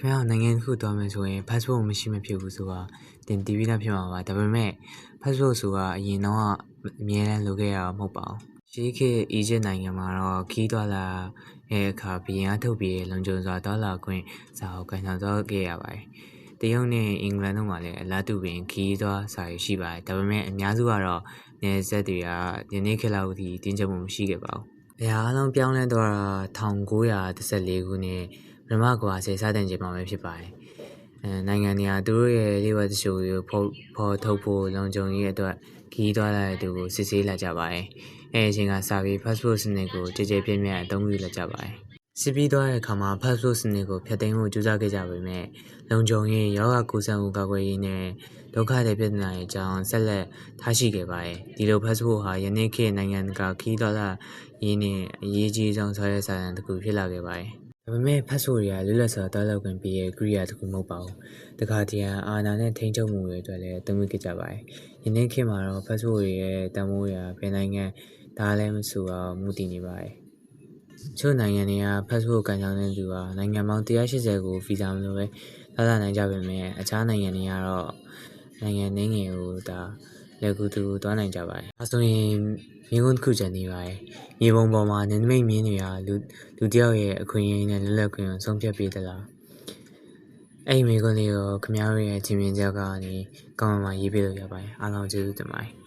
ခင်ဗျားနိုင်ငံတစ်ခုသွားမယ်ဆိုရင် passport မရှိမဖြစ်ဘူးဆိုတာတင်တည်ပြီးသားဖြစ်မှာပါဒါပေမဲ့ passport ဆိုတာအရင်တော့အမြဲတမ်းလိုခဲ့ရမှာမဟုတ်ပါဘူးရှေးခေတ်အီဂျစ်နိုင်ငံမှာတော့ခီးသွားလာတဲ့အခါဘီရင်ကထုတ်ပြီးလုံခြုံစွာသွားလာခွင့်စာအုပ်ကိုင်ဆောင်သွားခဲ့ရပါတယ်တရုတ်နဲ့အင်္ဂလန်တို့မှာလည်းအလားတူပင်ခီးသွားစာရေးရှိပါတယ်ဒါပေမဲ့အများစုကတော့နယ်စပ်တွေကယနေ့ခေတ်လောက်ထိတင်းကျပ်မှုမရှိခဲ့ပါဘူးအရာအလုံးပြောင်းလဲသွားတာ1914ခုနှစ်ပထမကမ္ဘာစစ်စတင်ချိန်မှာပဲဖြစ်ပါတယ်နိုင်ငံတွေကသူတို့ရဲ့လျှို့ဝှက်တချို့ကိုဖော်ထုတ်ဖို့လုံခြုံရေးအတွက်ခီးသွားတဲ့သူကိုစစ်ဆေးလာကြပါတယ်အဲဒီအချိန်ကစာပြီး passport စနစ်ကိုကြည်ကြဲပြည့်မြတ်အသုံးပြုလာကြပါတယ်စစ်ပြီးသွားတဲ့အခါမှာ passport စနစ်ကိုဖျက်သိမ်းဖို့ကြိုးစားခဲ့ကြပေမဲ့လုံခြုံရေးရောဂါကူးစက်မှုကာကွယ်ရေးနဲ့ဒုက္ခတွေပြဿနာတွေကြောင့်ဆက်လက်ထားရှိခဲ့ပါတယ်ဒီလို passport ဟာယနေ့ခေတ်နိုင်ငံတကာခီးသွားလာရေးနဲ့အရေးကြီးဆုံးဆောင်ရွက်စာတမ်းတစ်ခုဖြစ်လာခဲ့ပါတယ်ဒါပေမဲ့ passport တွေကလွတ်လပ်စွာသွားရောက်ခွင့်ပေးတဲ့ကိရိယာတစ်ခုမဟုတ်ပါဘူးတခါတရံအာဏာနဲ့ထိန်းချုပ်မှုတွေအတွက်လည်းအသုံးပြုခဲ့ကြပါတယ်ယနေ့ခေတ်မှာတော့ passport တွေရဲ့တန်ဖိုးရာဘယ်နိုင်ငံဒါလည်းမဆိုတော့မူတည်နေပါတယ်ချို့နိုင်ငံတွေက passport ကန်ဆောင်တဲ့သူဟာနိုင်ငံပေါင်း180ကိုဗီဇာမလိုပဲလာလာနိုင်ကြပေမဲ့အခြားနိုင်ငံတွေကတော့နိုင်ငံငယ်ကိုဒါလွယ်ကူသူသွားနိုင်ကြပါတယ်။ဒါဆိုရင်မိကုန်းတစ်ခုကျန်နေပါတယ်။မြေပုံပေါ်မှာနင်းမိတ်မြင်းတွေကလူတယောက်ရဲ့အခွင့်အရေးနဲ့လွတ်လပ်ခွင့်ကိုဆုံးဖြတ်ပေးသလား။အဲ့ဒီမိကုန်းလေးကိုခင်ဗျားတို့ရဲ့ချင်းမြင်ချက်ကနေကောင်းမှရေးပေးလို့ရပါတယ်။အားလုံးကျေးဇူးတင်ပါတယ်။